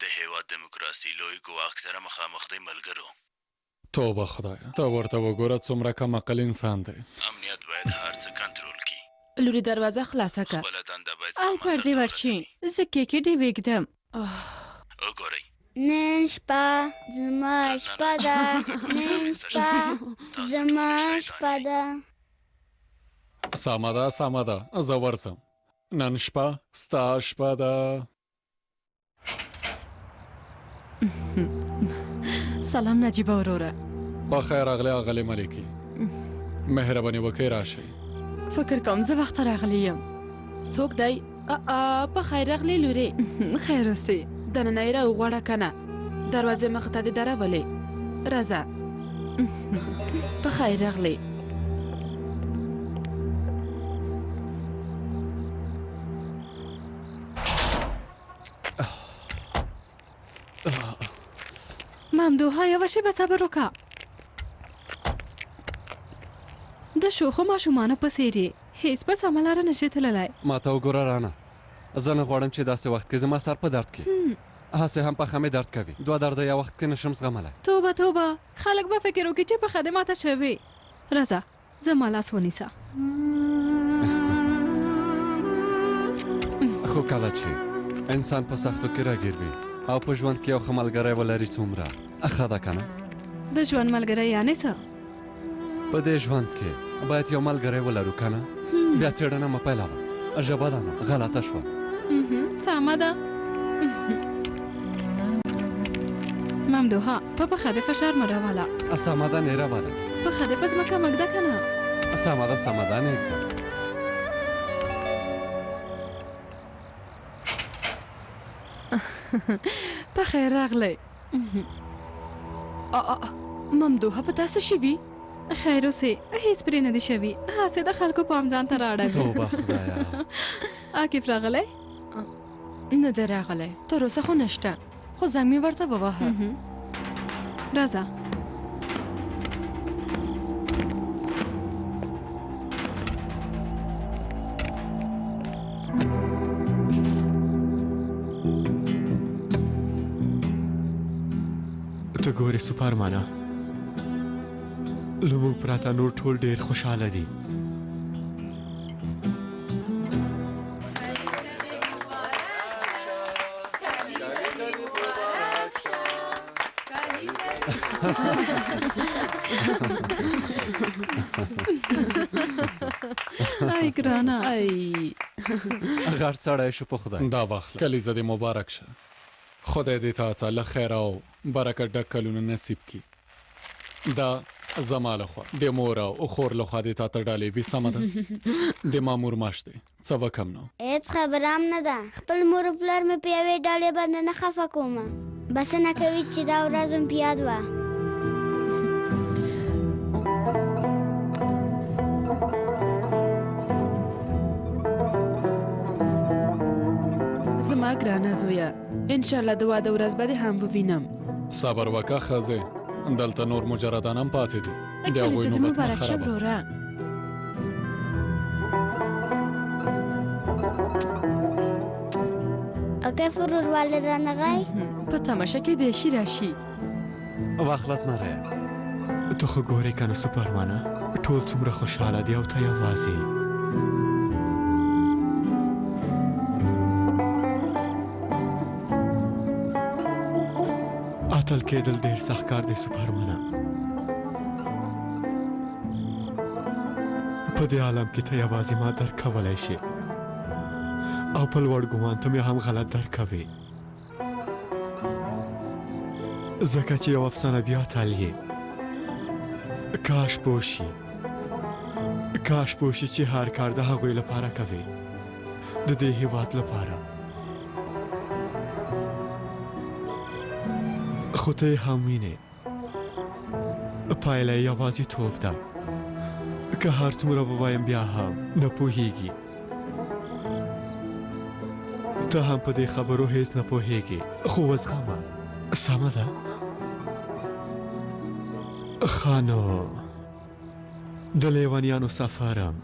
د هیواد دیموکراسي لوی ګواښ سره مخامخ دی ملګرو. توبه خدایه، ته ورته وګوره څومره کم عقل انسان دی. امنیت باید هر څه کنټرول کړي. لوري دروازه خلاصه کړه. خپله دنده باید آی سمه پردې سرته ورچی ورسوي. زه کېکې ډې وېږدم. وګورئ نن شپه زما شپه ده، نن شپه زما شپه ده. سمه ده سمه ده، زه ورځم. نن شپه ستا شپه ده. سلام نجیبه وروره. په خیر راغلی اغلې ملکې، مهرباني وکړئ راشئ. فکر کوم زه وخته راغلی یم. څوک دی؟ په خیر راغلی لورې. خیر اوسې. دننه یې راوغواړه که نه، دروازې مخې ته دې درولې. راځه. په خیر راغلی. ممدوحه یوه شېبه صبر وکړه. د شوخو ماشومانو په څېر یې هېڅ په سمه لاره نشي تللی. ما ته وګوره رانه، زه نه غواړم چې داسې وخت کې زما سر په درد کې، هسې هم پښه مې درد کوي. دوه درده یو وخت کې نشم زغملی. توبه توبه، خلک به فکر وکړي چې پښه دې ماته شوې. راځه زما لاس ونیسه. خو کله چې انسان په سختو کې راګیر وي او په ژوند کې یو ښه ملګری ولري څومره ښه ده که نه؟ د ژوند ملګری یعنې څه؟ په دې ژوند کې باید یو ملګری ولرو که نه؟ بیا څېړنه مه پیلوه، ژبه ده نو غلطه شوه. سمه ده. ممدوحه په پښه دې فشار مه راوله. سمه ده نه راوله. پښه دې په ځمکه مږده که نه؟ سمه ده سمه ده نه ځه. په خیر راغلی. ممدوحه په تاسو شوي؟ خیر اوسې، هېڅ پرې نه دي شوي، هسې د خلکو پام ځان ته رااړوي. توبه خدایه. عاقف راغلی؟ نه دی راغلی، تر اوسه خو نشته، خو زنګ مې ورته وواهه. راځه. ته ګورې سوپرمانه، له موږ پرته نور ټول ډېر خوشحاله دي. ای ګرانه، ای غټ سړی شو په خدای. دا واخله، کلیزه دې مبارک شه. خدای دې تا ته له خیر او برکت ډک کلونه نصیب کړي. دا زما لخوا د مور او خور لخوا دې تا ته ډالۍ وي، سمه ده؟ د مامور معاش دی، څه وکم نو؟ هېڅ خبره هم نه ده. خپل مور و پلار مې په یوې ډالۍ باندې نه خفه کومه. بسنه کوي چې دا ورځ مې په یاد وه. زما ګرانه زویه، انشاءالله د واده ورځ به دې هم ووینم. صبر وکړه ښځې، دلته نور مجردان هم پاتې دي. د هغوی کلیزه دې نوبت مه مبارک شه خرابوه. وروره. عاقف ورور والد رانغی؟ په تماشه کې دیشي راشي. واخلص مره. ته خو ګورې که نه سوپرمانه، ټول څومره خوشحاله دي او ته یوازې. اتل کېدل ډېر سخت کار دی سوپرمانه. په دې عالم کې ته یوازې ما درک کولی شي او په لوړ ګمان ته مې هم غلط درک کوې، ځکه چې یو افسانه بیا اتل یې. کاش پوه شي، کاش پوه شي چې هر کار د هغوی لپاره کوي، د دې هېواد لپاره. خو ته یې هم وینې، پایله یې یوازیتوب ده. که هر څومره ووایم بیا هم نه پوهېږي. ته هم په دې خبرو هېڅ نه پوهېږې، خو وزغمه، سمه ده؟ ښه نو، د لیونیانو سفرم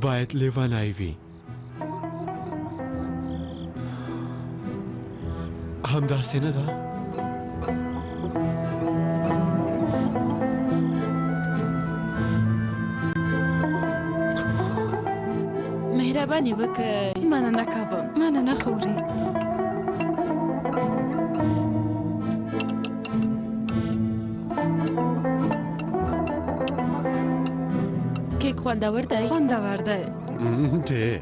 باید لیونی وي. همداسې نه ده؟ مهرباني وکړئ. مننه کوم. مننه خوري. کیک خوندور دی. خوندور دی. ډېر.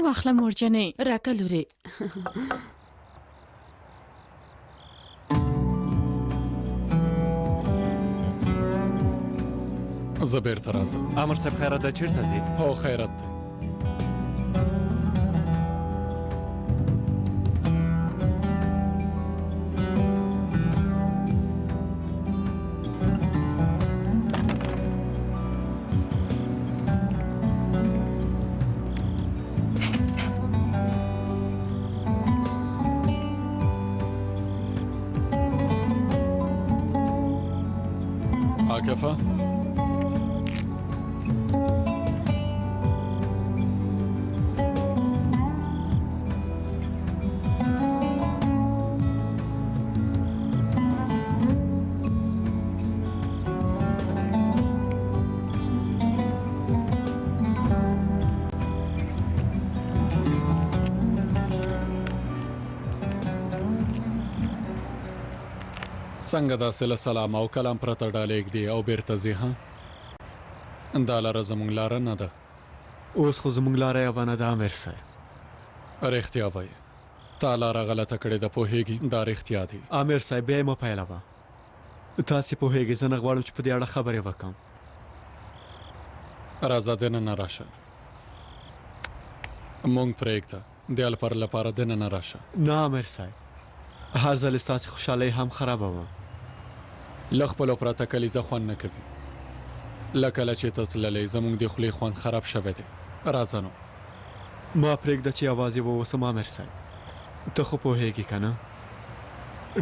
واخله مورجنې. راکه لورې. زه بیرته راځم. امر صاحب خیرات ده، چیرته ځې؟ هو خیرت دی. عاکفه څنګه داسې له سلام او کلام پرته ډالې ږدي او بیرته ځي؟ ها، دا لاره زموږ لاره نه ده. اوس خو زموږ لاره یوانه ده امیر صاحب. رښتیا وایي، تا لاره غلطه کړې ده، پوهېږي؟ دا رښتیا دي. امیر صاحب بیا یې مه پیلوه. تاسې پوهېږئ زه نه غواړم چې په دې اړه خبرې وکړم. راځه دننه راشه. مونږ پرېږده، د الفر لپاره دننه راشه. نه امیر صاحب، هر ځل ستاسې خوشحالۍ هم خرابوم. له خپلو پرته کلیزه خوند نه کوي. له کله چې ته تللی زموږ د خولې خوند خراب شوی دی. راځه نو. ما پرېږده چې یوازې واوسم امیر صاحب. ته خو پوهېږې که نه،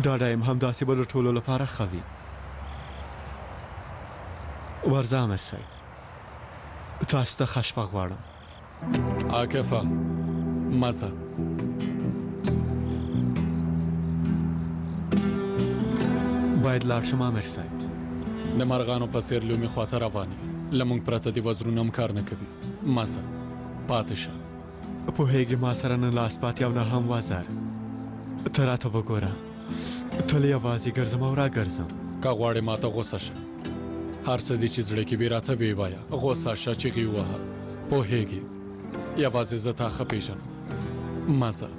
ډاډه یم همداسې به د ټولو لپاره ښه وي. ورځه امیر صاحب، تاسو ته ښه شپه غواړم. عاکفه مزه. باید لاړ شم امیر صاحب. د مرغانو په څېر لومې خواته روان یې. له موږ پرته د وزرونه هم کار نه کوي. مزه پاتې شه. پوهېږې ما سره نه لاس پاتې او نه هم وزر. ته راته وګوره، تل یوازې ګرځم او راګرځم. که غواړې ماته غوسه شه، هر څه دي چې زړه کې وي راته ویې وایه. غوسه شه، چغې ووهه. پوهېږې یوازې زه تا ښه پېژنم. مزه.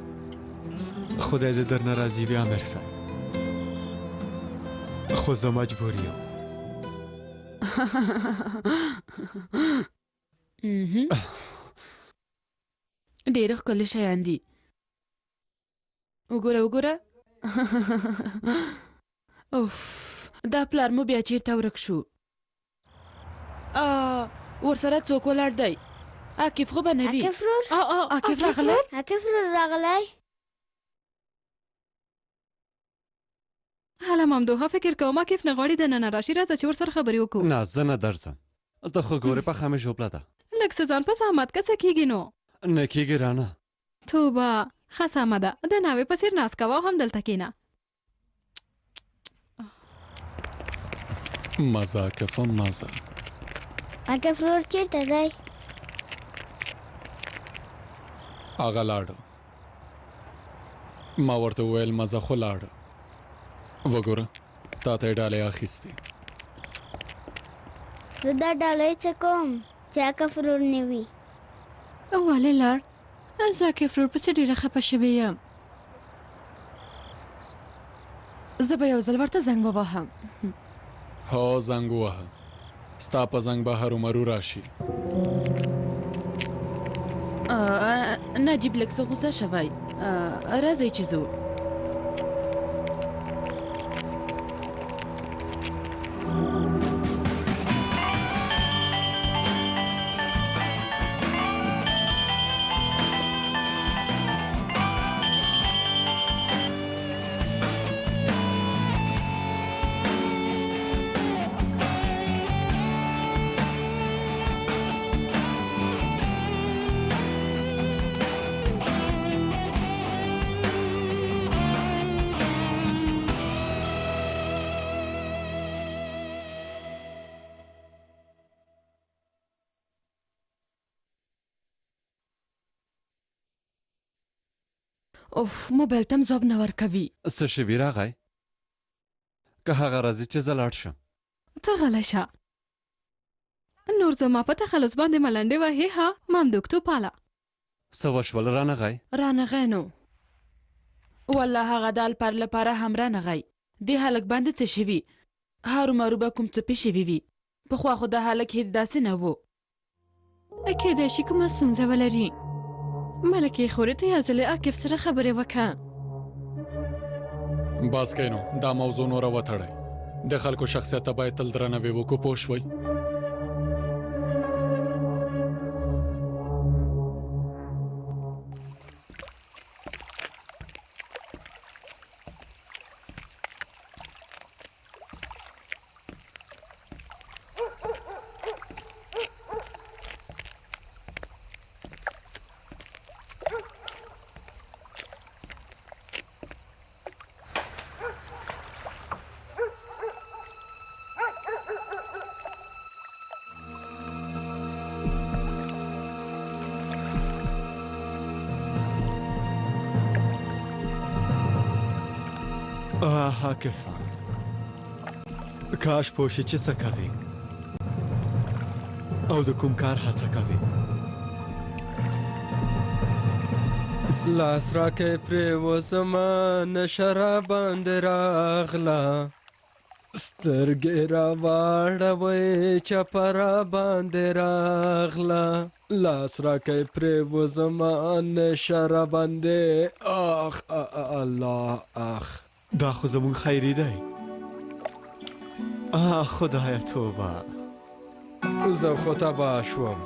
خدای دې درنه راضي وي امیر صاحب، خو زه مجبور یم. ډېر ښکلي شیان دي. وګوره وګوره. اوف، دا پلار مو بیا چیرته ورک شو؟ ورسره څوک ولاړ دی؟ عاکف خو به نه وي. عاکف ورور؟ عاکف راغلی؟ عاکف ورور راغلی؟ هله ممدوحه فکر کوم عاکف نه غواړي دننه راشي. راځه چې ورسره خبرې وکړو. نه زه نه درځم. ته خو ګورې پخه مې ژوبله ده. لږ څه ځان په زحمت که څه کېږي نو. نه کېږي رانه. توبه، ښه سمه ده. د ناوې په څېر ناست کوه او هم دلته کښېنه. مزه عاکفه مزه. عاکف ورور چېرته دی؟ هغه لاړه. ما ورته وویل مزه خو لاړه. وګوره تا ته یې ډالۍ اخیستې. زه دا ډالۍ څه کوم چې عاکف ورور نه وي؟ ولې لاړ؟ زه عاکف ورور پسې ډېره خفه شوې یم. زه به یو ځل ورته زنګ ووهم. هو زنګ ووهه. ستا په زنګ به هرومرو راشي. نجیب لږ څه غوسه شوی. راځئ چې ځو. اوف موبایل تم ځواب نه ورکوي. څه شوي راغی؟ که هغه راځي چې زه لاړ شم. ته غلی شه. نور زما په تخلص باندې ملنډې وهې ها مامدوکتو پاله. څه وشول رانغی؟ رانغی نو. والله هغه د الپر لپاره هم رانغی. دې هلک باندې څه شوي؟ هرومرو به کوم څه پې شوي وي. پخوا خو د هلک هېڅ داسې نه و. کېدای شي کومه ستونزه ولري. ملکې خورې ته یو ځلې عاقف سره خبرې وکړه. بس کینو دا موضوع نوره وتړئ. د خلکو شخصیت ته باید تل درناوی وکړو پوه شوئ. عاقفه کاش پوه شې چې څه کوې او د کوم کار هڅه کوې. لاس راکې پرېوځمه نشه راباندې راغله سترګې راواړوئ چپه راباندې راغله لاس راکې پرېوځمه نشه راباندې آخ الله آخ دا خو زمون خیری دی. خدایه توبه. زه خو تباه شوم.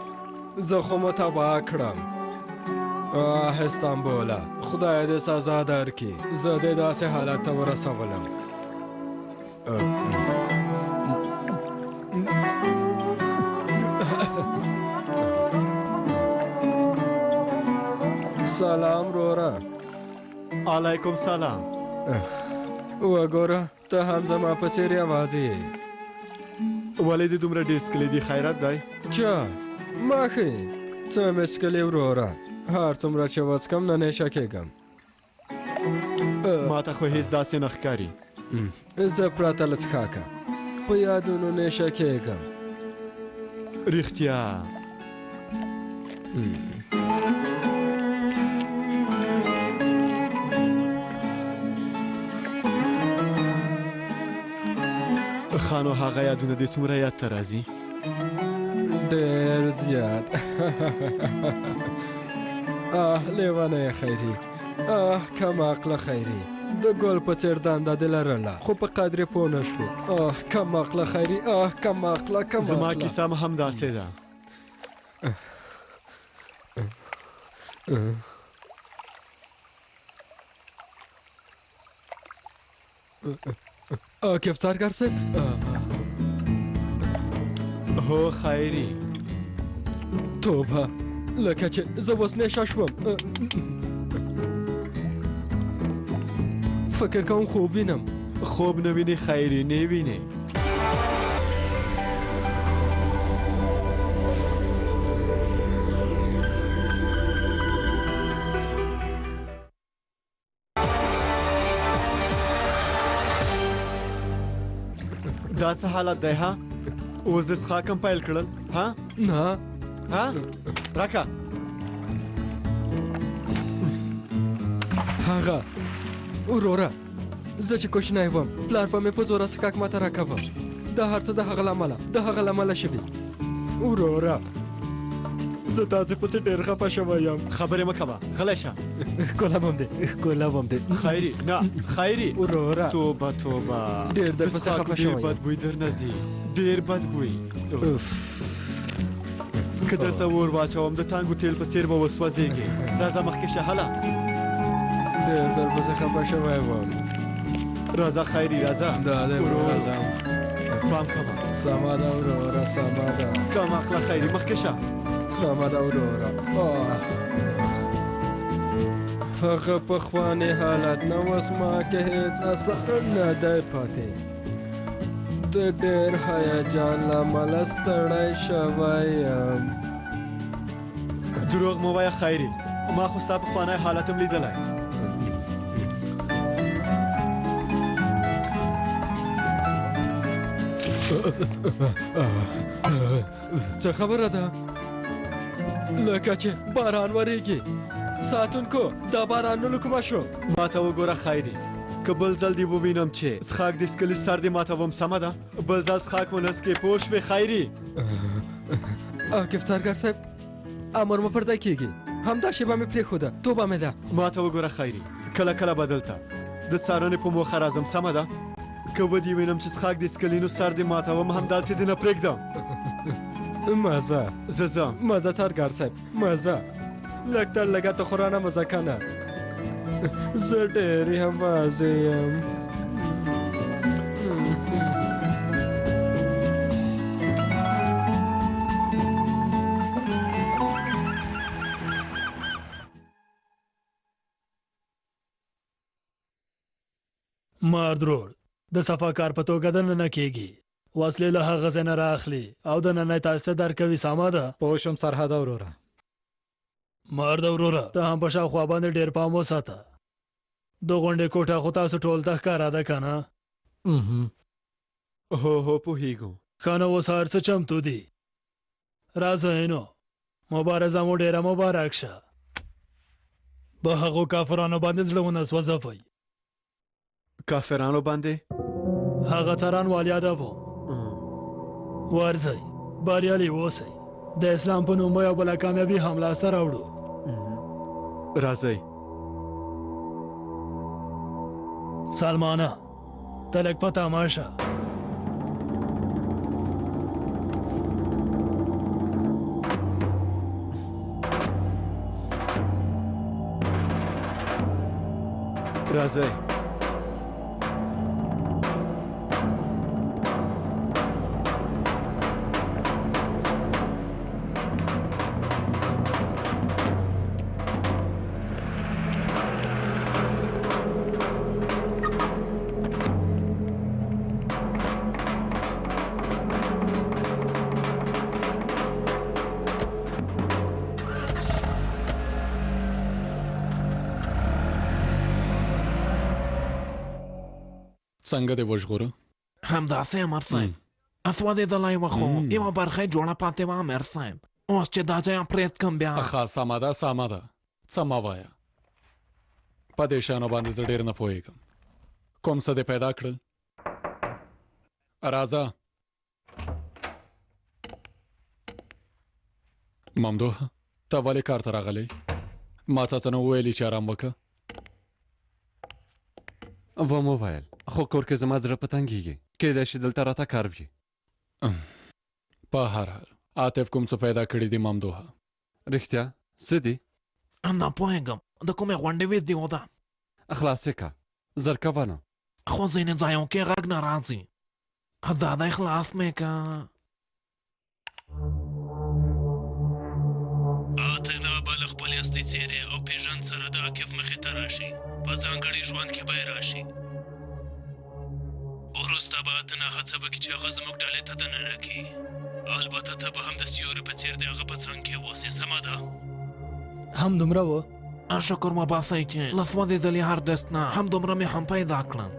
زه خو مو تباه کړم. استانبوله خدای دې سزا درکړي. زه دې داسې حالت ته ورسولم. سلام روره. علیکم سلام. وګوره ته هم زما په څېر یوازې یې. ولې دې دومره ډېر څکلی دي خیرت دی؟ چا ما ښې څه مې څکلي وروره. هر څومره چې وڅکم نه نشه کېږم. ما ته خو هېڅ داسې نه ښکاري. زه پرته له څښاکه په یادونو نشه کېږم. رښتیا خانو هغه یادونه دې څومره یاد ته راځي؟ ډېر زیات. لیونی خیري. کم عقله خیري. د ګل په څېر دنده دې لرله خو په قدر یې پوه نه شو. کم عقله خیري. کم عقله کم عقله. زما کیسه هم همداسې ده. کفتارګر صاحب. هو خیري. توبه لکه چې زه اوس نشه شوم. فکر کوم خوب وینم. خوب نه وینې خیري نه وینې. دا څه حالت دی ها؟ اوس د څښاکم پیل کړل ها؟ نه ها؟ راکه هغه وروره زه چې کوچنی وم پلار به مې په زوره څښاک ماته راکوه. دا هر څه د هغه له امله شوي. وروره زه تاسې پسې ډېر خفه شوی یم. خبرې مه کوه غلی شه. ښکلم هم دی. خیري نه خیري. وروره توبه توبه ډېر درپسې خفه شوی یم. ډېر بد بوی درنه ځي. ډېر بد بوی. که درته اور واچوم د ټانګو تیل په څېر به وسوځېږې. راځه مخکې شه هله. ډېر درپسې خفه شوی وم. راځه خیري راځه. دا دی راځم. پام کوه. سمه ده وروره سمه ده. کم عقله خیري مخکې شه. سمه ده وروره. هغه پخوانی حالت نه اوس ما کې هېڅ اثر نه دی پاتې. د ډېر هیجان له امله ستړی شوی یم. دروغ مه وایه خیري. ما خو ستا پخوانی حالت هم لیدلی. څه خبره ده لکه چې باران وریږي ساتونکو دا بارانونو کومه شو ما ته وګوره خیري که بل ځل دې ووینم چې څښاک دې څکلي سر دې ماتوم سمه ده بل ځل څښاک ونه څکې پوه شوې خیري عاقب څارګر صاحب امر مو پر ځای کېږي همدا شیبه مې پرېښوده توبه مې ده ما ته وګوره خیري کله کله به دلته د څارنې په موخه راځم سمه ده که ودې وینم چې څښاک دې څکلي نو سر دې ماتوم همداسې دې نه پرېږدم مزه زه ځم مزه څارګر صاحب مزه لږ تر لږه ته خو رانه مزه کنه زه ډېرې همازې یم ماردرور د صفاکار په توګه دننه کېږي وسلې له هغه ځای نه رااخلي او دننه یې تاسو ته درکوي سمه ده پوه شوم سرحده وروره مرده وروره ته هم په شاوخوا باندې ډېر پام وساته د غونډې کوټه خو تاسو ټول ته ښکاره ده که نه هو پوهېږم ښه نو اوس هر څه چمتو دي راځئ نو مبارزه مو ډېره مبارک شه په هغو کافرانو باندې زړه ونسوځوئ کافرانو باندې هغه څارنوال یادوم ورځئ بریالي اوسئ د اسلام په نوم یو بله کامیابي هم لاسته راوړو راځئ سلمانه ته لږ په تماشه راځئ څنګه دې وژغوره همداسې امر صاحب اسودېدلی وه خو یوه برخه یې جوړه پاتې وه امر صاحب اوس چې دا ځای پرېت کړم بیا ښه سمه ده سمه ده څه مه وایه په دې شیانو باندې زه ډېر نه پوهېږم کوم څه دې پیدا کړل راځه ممدوح ته ولې کار ته راغلی ما ته نه وویلي چې ارام وکړه وم وویل خو کور کې زما زړه په تنګېږي کیدای شي دلته راته کار وي په هر حال عاطف کوم څه پیدا کړي دي ممدوحه رښتیا څه دي نه پوهېږم د کومې غونډې ویډیو ده خلاصې که زر کوه نو خو ځینې ځایو کې غږ نه راځي دا دی خلاص مې که اته دا به له خپلې اصلي څېرې او پېژند سره د عاکف مخې ته راشي په ځانګړي ژوند کې به یې راشي وروسته به اتنا هڅه وکړي چې هغه زموږ ډلې ته دننه کړي البته ته به هم د سیوري په څېر د هغه په څنګ کې اوسې سمه ده هم دومره و شکر مه باسئ چې له سوځېدلي هر دست نه هم دومره مې هم پیدا کړل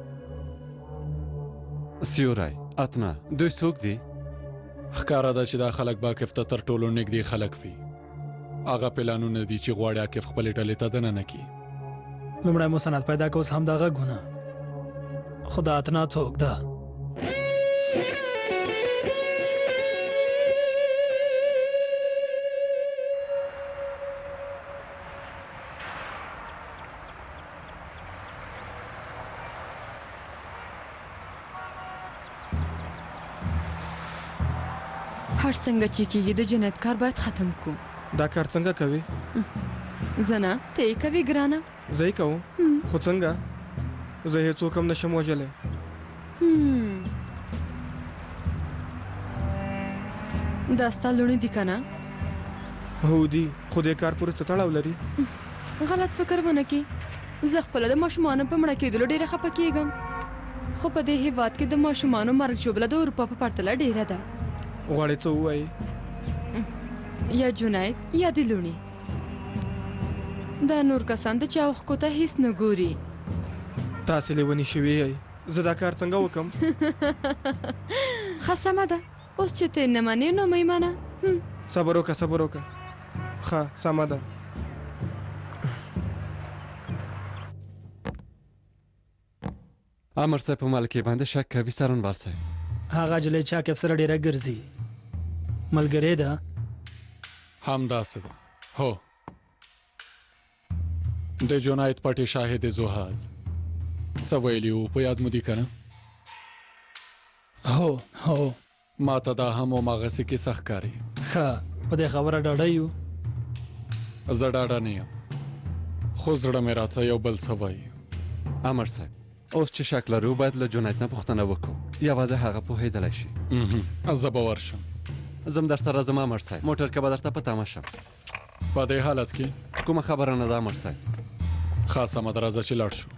سیوری اتنا دوی څوک دي ښکاره ده چې دا خلک به عاکف ته تر ټولو نږدې خلک وي هغه پلانونه دي چې غواړي عاکف خپلې ډلې ته دننه کړي لومړی مو سند پیدا که اوس همدغه ګونه خو د اتنا څوک ده هر څنګه چې کېږي د جنایت کار باید ختم کو دا کار څنګه کوي زه نه ته یې کوې ګرانه زه یې کوم خو څنګه زه هېڅوک هم نشم وژلی دا ستا لوڼې دي که نه هو دي خو دې کار پورې څه تړاو لري غلط فکر ونه کړي زه خپله د ماشومانو په مړه کېدلو ډېره خفه کېږم خو په دې هېواد کې د ماشومانو مرګ ژوبله د اروپا په پرتله ډېره ده غواړې څه ووایي یا جنایت یا د لوڼې دا نور کسان د چا اوښکو ته هیڅ نه ګوري تاسې لیونې شوې یئ زه دا کار څنګه وکم ښه سمه ده اوس چې ته نه منې نو مې منه صبر وکړه ښه سمه ده امر صاحب په مالکې باندې شک کوي سرنوال صاحب هغه جلې چا کې سره ډیره ګرځي ملګری ده همداسې ده هو د جنایت پټې شاهد زوحال څه ویلي وو په یاد مو دي که نه هو ما ته دا هم هماغسې کیسه ښکاري ښه په دې خبره ډاډه یو زه ډاډه نه یم خو زړه مې راته یو بل څه وایي امر صاحب اوس چې شک لرو باید له جنایت نه پوښتنه وکړو یوازې هغه پوهېدلی شي زه به ورشم زم در سره ځم امر صاحب موټر کې به درته په تمه شم په دې حالت کې کومه خبره نه ده امر صاحب ښه سمه ده راځه چې لاړ شو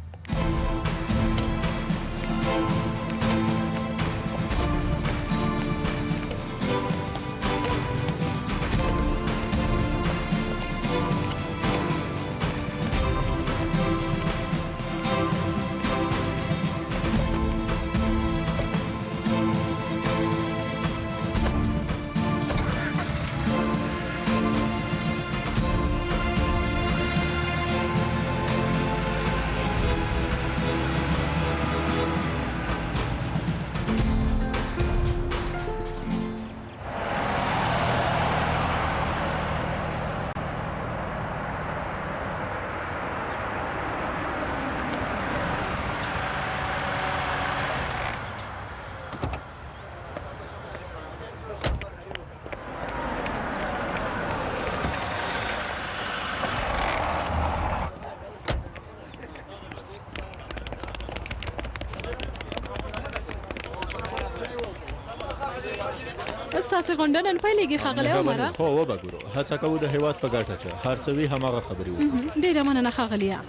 ستاسې غونډه نن پیلېږي ښاغلی عمره هو وبه ګورو هڅه کوو د هېواد په ګټه چې هر څه وي هماغه خبرې وکړو ډېره مننه ښاغلیه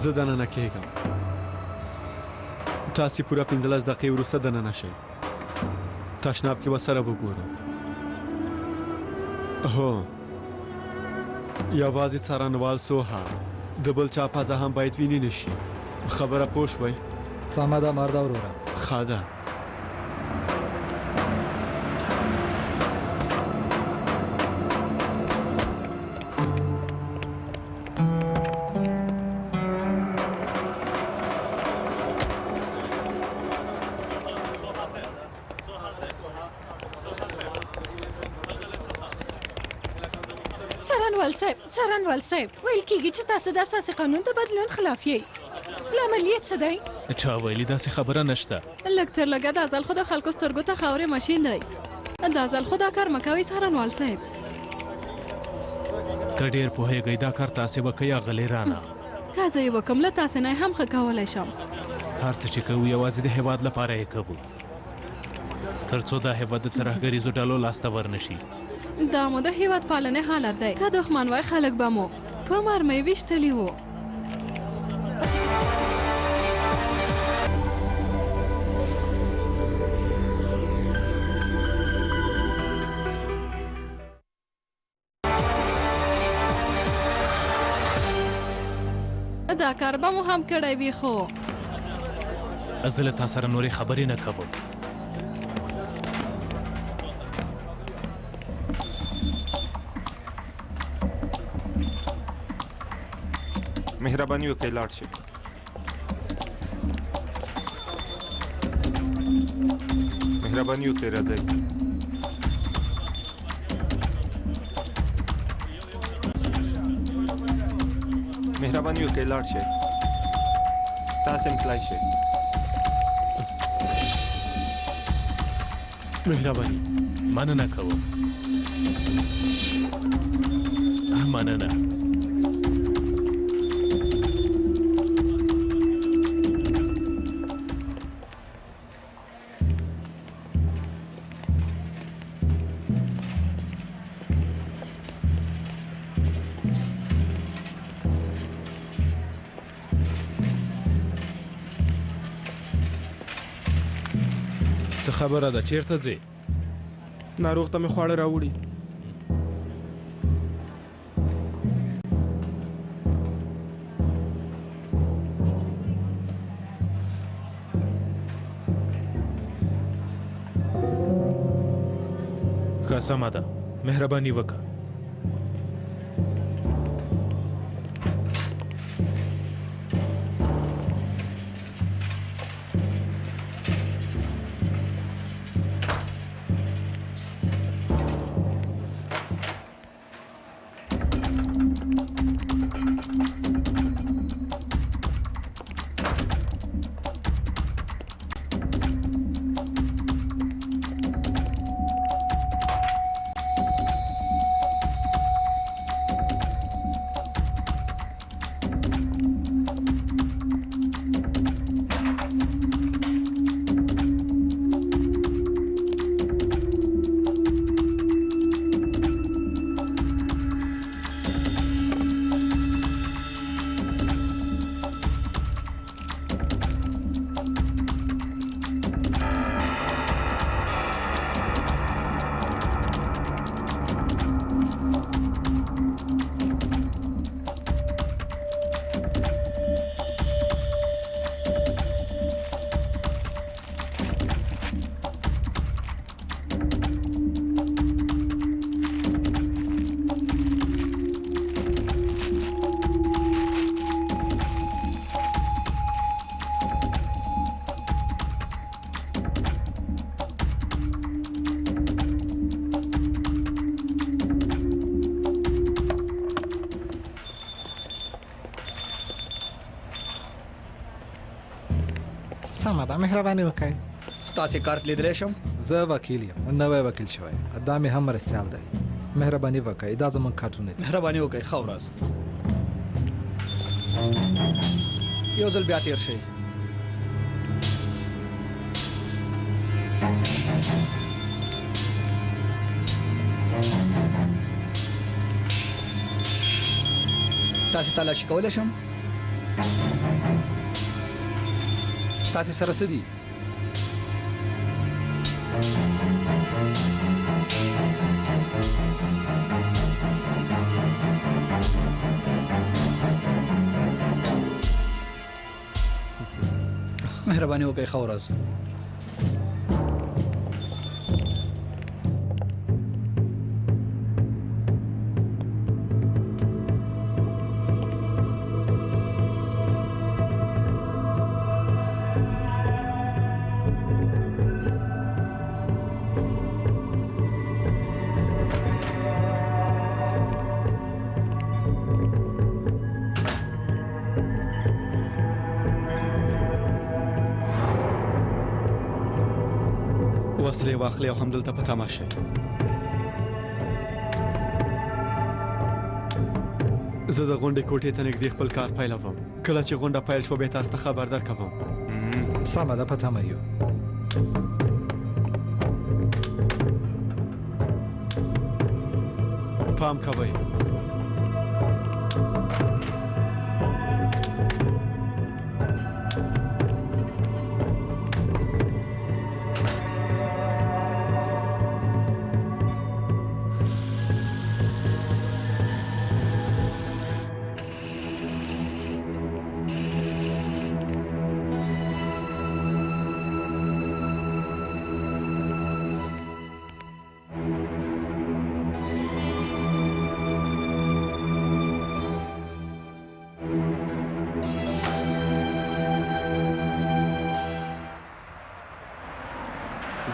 زه دننه کېږم تاسې پوره 15 دقیقې وروسته دننه شئ تشناب کې ورسره وګورو هو یوازې څارنوال سوها د بل چا پزه هم باید ویني نشي خبره پوه شوئ سمه ده مرده وروره ښه ده څارنوال صاحب ویل کېږي چې تاسو د اساسي قانون د بدلون خلاف یې لاملیت څه دی چا ویلي داسې خبره نشته لږ تر لږه د ازل خو د خلکو سترګو ته خاورې ماشین دی د ازل خو دا کار مه کوئ څارنوال صاحب ته ډېر پوهېږئ دا کار تاسې وکئ اغلې رانه که زه یې وکړم له تاسې نه یې هم ښه کولی شم هر څه چې کوو یوازې د هېواد لپاره یې کوو تر څو دا هېواد د ترهګریزو ډلو لاسته ورنشي دا مو د هېواد پالنې حالت دی که دښمن وای خلک به مو په مرمۍ ویشتلي وو دا کار به مو هم کړی وي خو زه له تا سره نورې خبرې نه کوم مهرباني وکړئ لاړ شئ مهرباني وکړئ راځئ مهرباني وکړئ لاړ شئ تاسې هم تلای شئ مهرباني مننه کوم مننه څه خبره ده چیرته ځې ناروغ ته مې خواړه راوړي ښه سمه ده مهرباني وکړه سمه ده مهرباني وکړئ ستاسې کارت لیدلی شم زه وکیل یم نوی وکیل شوی دا مې هم مرستیال دی مهرباني وکړئ دا زموږ کارتونه دي مهرباني وکړئ ښه ورځ یو ځل بیا تیر شئ تاسې تلاشي کولی شم تاسې سره څه دي مهرباني وکړئ ښه ورځ وسلې واخلې او همدلته په تمه شئ زه د غونډې کوټې ته نږدې خپل کار پیلوم کله چې غونډه پیل شوه بیا تاسو ته خبر درکوم سمه ده په تمه یو پام کوئ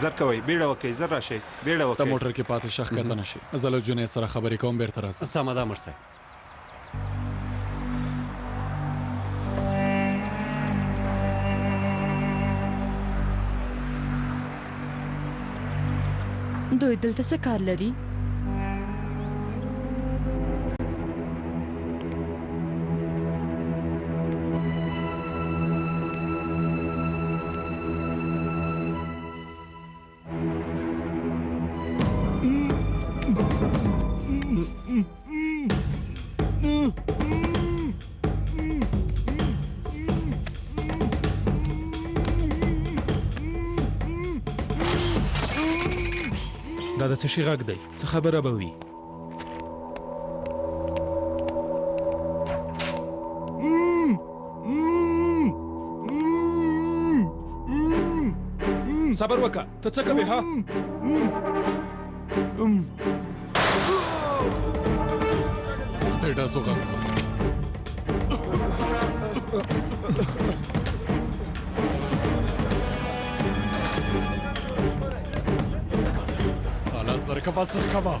زر کوئ بیړه وکړئ زر راشئ بیړه وکړئ ته موټر کې پاتې شخ کته نشي زه له جونې سره خبرې کوم بیرته راځه سمه ده مرسي دوی دلته څه کار لري دا د څه شي غږ دی څه خبره به وي صبر وکړه ته څه کوې ها سټیټس وکړه Zerkava, zerkava.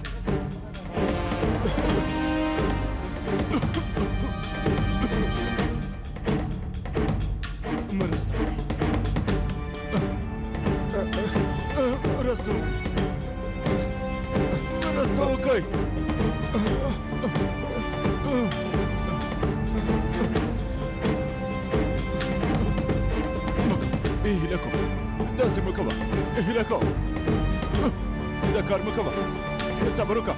Rasta okay. لكم لازم مكوى لكم ذكر مكوى صبرك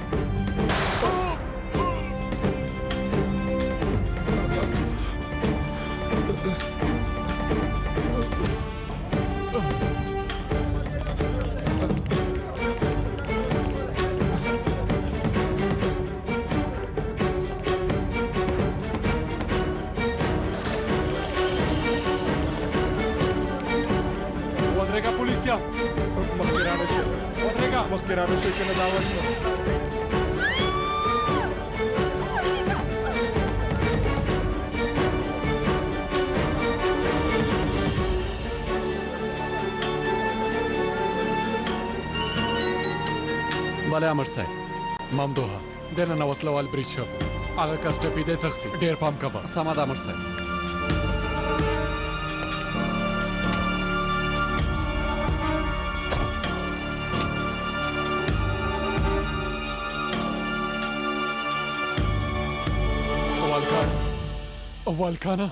مخکرانو شوی که نه داول شو بله امر صاحب ممدوحه دننه وسلوال بریج شو هغه کس ټپېدی تښتي ډېر پام کوه سمه ده امر صاحب والکانه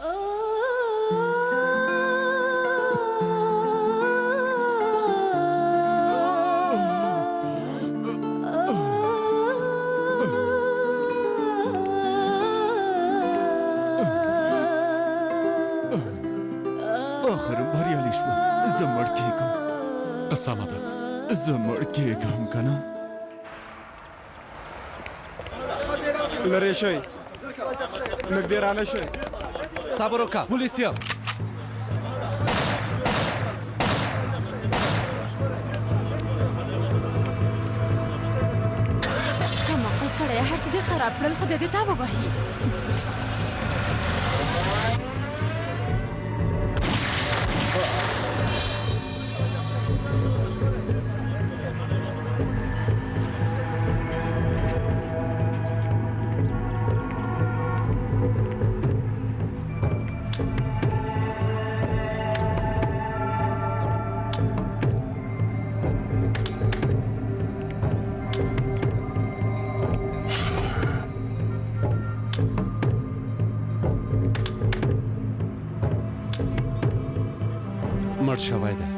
آخر بریالی شو زه مړ کېږم سمه ده زه مړ کېږم که نه لرې شئ نږدې رانه شئ صبر وکړه پولیس یم کمعقل سړی هر څه دې خراب کړل خدای دې تا وبخي مړ شوی دی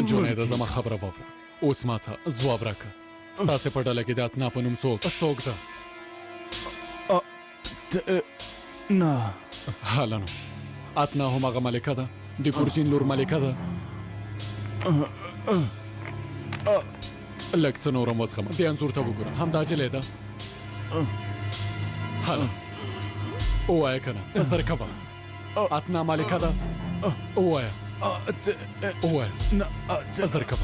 جونیده زما خبره واوره اوس ماته ځواب راکړه ستاسې په ډله کې د اتنا په نوم څوک ده نه هله نو اتنا هماغه ملکه ده د ګورجین لور ملکه ده لږ څه نور هم وزغمه دې انځور ته وګوره همدا جلۍ ده هله ووایه که نه په سر کوه اتنا ملکه ده ووایه ووایه زر کوه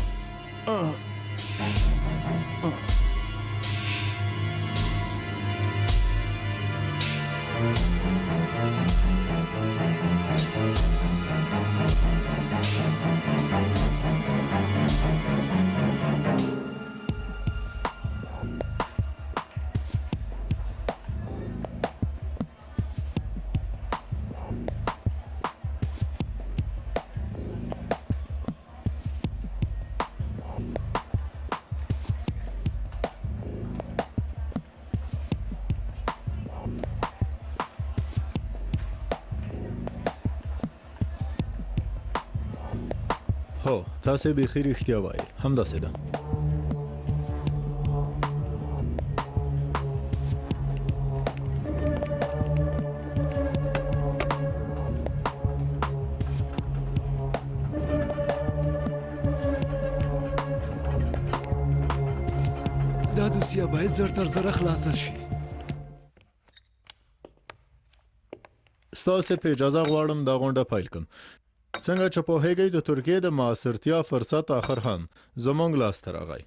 هو تاسې بیخي رښتیا وایي همداسې ده دا دوسیه باید زر تر زره خلاصه شي ستاسې په اجازه غواړم دا غونډه پیل کړم څنګه چې پوهیږئ د ترکیې د معاصرتیا فرصت آخر هم زموږ لاسته راغی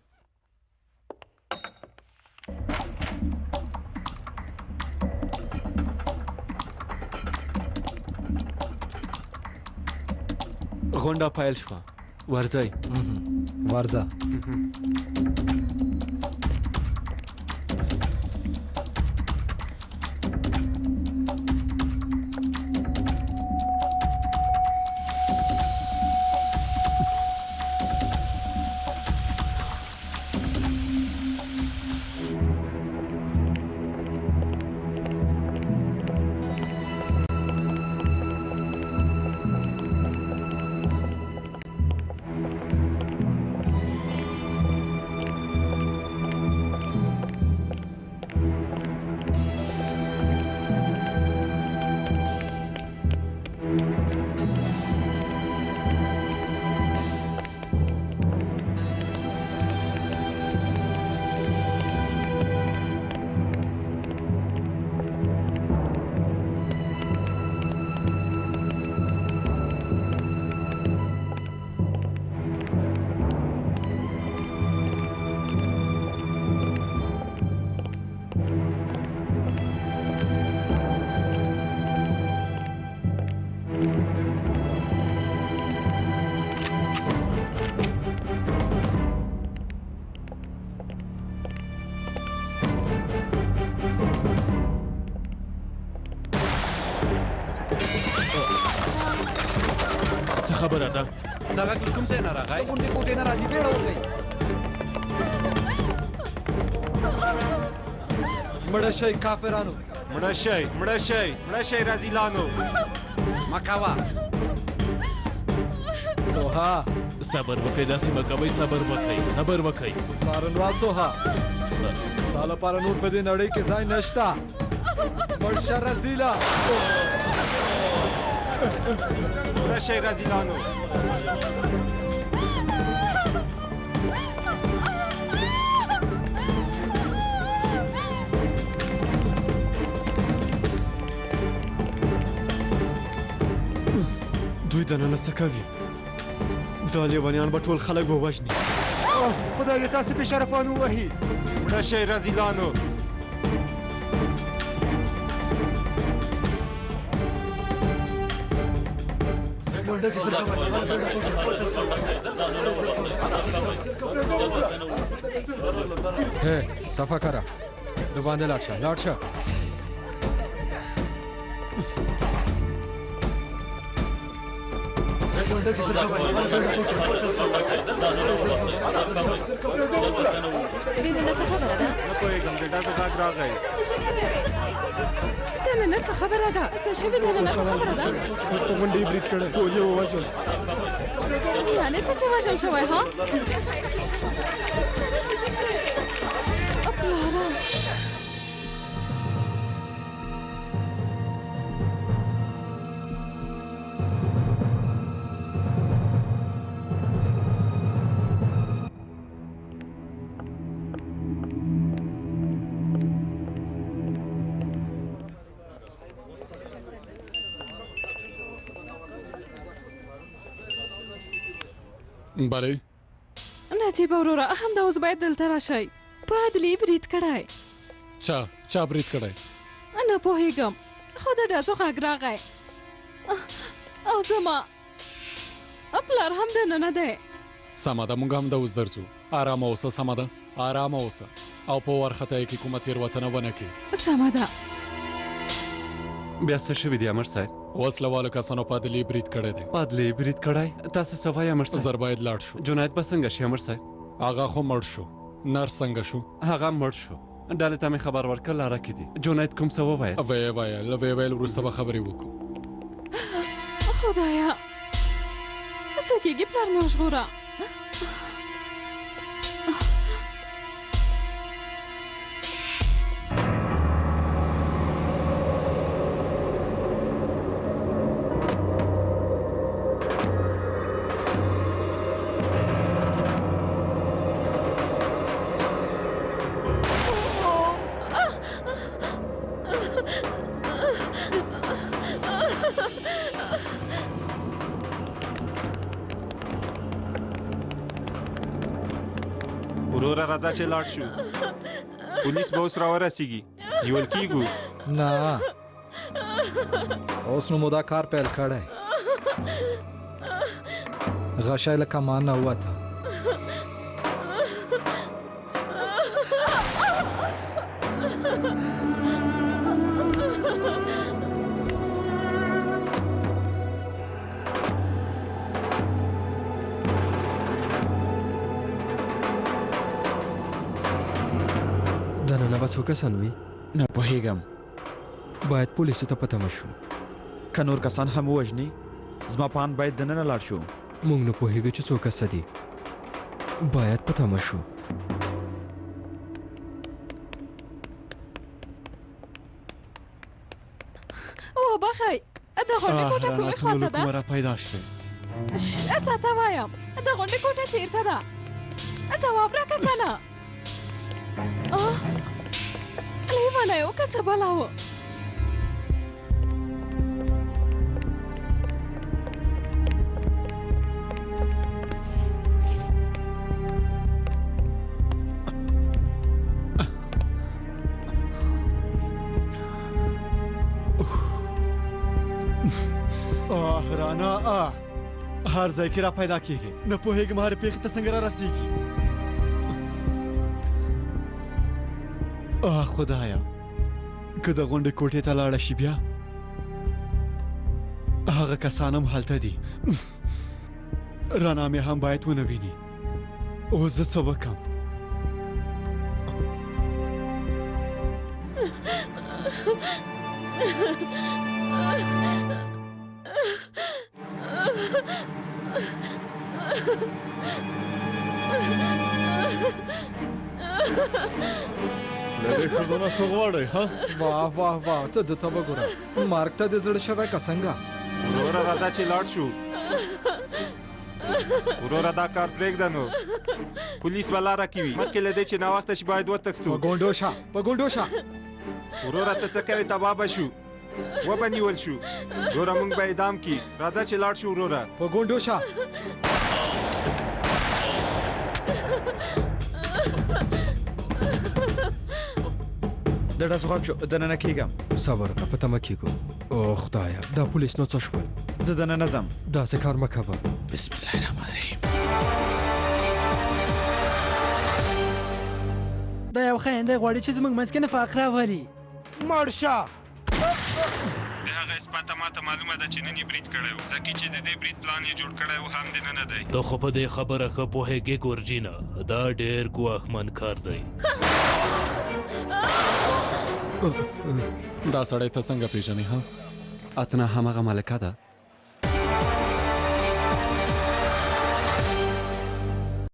غونډه پیل شوه ورځئ ورځه خبره ده دا غږ له کوم ځای نه راغی غونډې کوټې نه راځي بیړه وکړئ مړه شئ کافرانو مړه شئ رازیلانو مه کوه سوها صبر وکړئ داسې مه کوئ صبر وکړئ څارنوال سوها تا لپاره نور په دې نړۍ کې ځای نشته مړ شه رزیله مړه شئ رازیلانو دوی دننه څه کوي دا لیونیان به ټول خلک ووژني خدای دې تاسو په شرفانو ووهي مړه شئ رازیلانو هې صفا کړه د باندې لاړ شه دننه څه خبره ده څه شوي دننه څه خبره ده غونډې برید کړی ټول یې ووژل یعنې څه چې وژل شوی ها پلاره بله نجیب وروره همدا اوس باید دلته راشئ پادلي برید کړی چا برید کړی نه پوهېږم خو د ډزو غږ راغی او زما پلار هم دننه دی سمه ده موږ هم د اوس درځو ارامه اوسه سمه ده ارامه اوسه او په وارخطایۍ کې کومه تېروتنه ونه کړي سمه ده بیا څه شوي دي امر صاحب وسله والو کسانو پادلي برید کړی دی پادلي برید کړی تاسو څه وایئ امر صاحب زر باید لاړ شو جنید به څنګه شي امر صاحب هغه خو مړ شو نر څنګه شو هغه مړ شو ډلې ته مې خبر ورکړ لاره کې دي جنید کوم څه وویل ویل وروسته به خبرې وکړو خدایا څه څه کېږي پلار مې وژغوره. وروره راځه چې لاړ شو. پولیس به اوس راورسیږي. نیول کیږو. نه اوس نو مو دا کار پیل کړی. غشی له کمان نه ووته. دننه به څو کسان وي؟ نه پوهېږم. باید پولیسو ته په تمه شو. که نور کسان هم ووژني زما پان باید دننه لاړ شو. موږ نه پوهېږو چې څو کسه دي. باید په تمه شو. وبخئ د غونډې کوټه کومې خواته ده؟ کومه را پیدا شوې. ته وایم د غونډې کوټه چیرته ده؟ ځواب راکړه که نه. لیونی و که څه بلا و؟ رانا هر ځای کې را پیدا کېږي. نه پوهېږم هرې پېښې ته څنګه را رسېږي. خدایا که د غونډې کوټې ته لاړه شي بیا هغه کسان هم هلته دي. رانا مې هم باید ونه ویني. اوس زه څه وکړم؟ لرې ښځونه څه غواړئ؟ واه واه واه ته د ته وګوره مرګ ته دې زړه شوی که څنګه؟ وروره راځه چې لاړ شو. وروره دا کار پرېږده نو. پولیس به لاره کې وي. مخکې له دې چې ناوخته شي باید وتښتو. په ګونډو شه په ګونډو شه. وروره ته څه کوې؟ تباه به شو. وبه نیول شو. وروره موږ به اعدام کي. راځه چې لاړ شو وروره. په ګونډو شه. د ډز غږ شو. دننه کېږم. صبر وکړه په تمه کېږو. او خدایه دا پولیس نو څه شول؟ زه دننه ځم. داسې کار مه کوه. بسم الله الرحمن الرحیم. دا یو خاین دی غواړي چې زموږ منځ کې نفاق راولي. مړ شه. د هغه اثباته ماته معلومه ده چې نن یې برید کړی و. ځکه چې د دې برید پلان یې جوړ کړی و هم دننه نه دی. ته خو په دې خبره ښه پوهېږې ګورجینا. دا ډېر ګواښمن کار دی. دا سړی ته څنګه پیژنې؟ اتنا همغه ملکه ده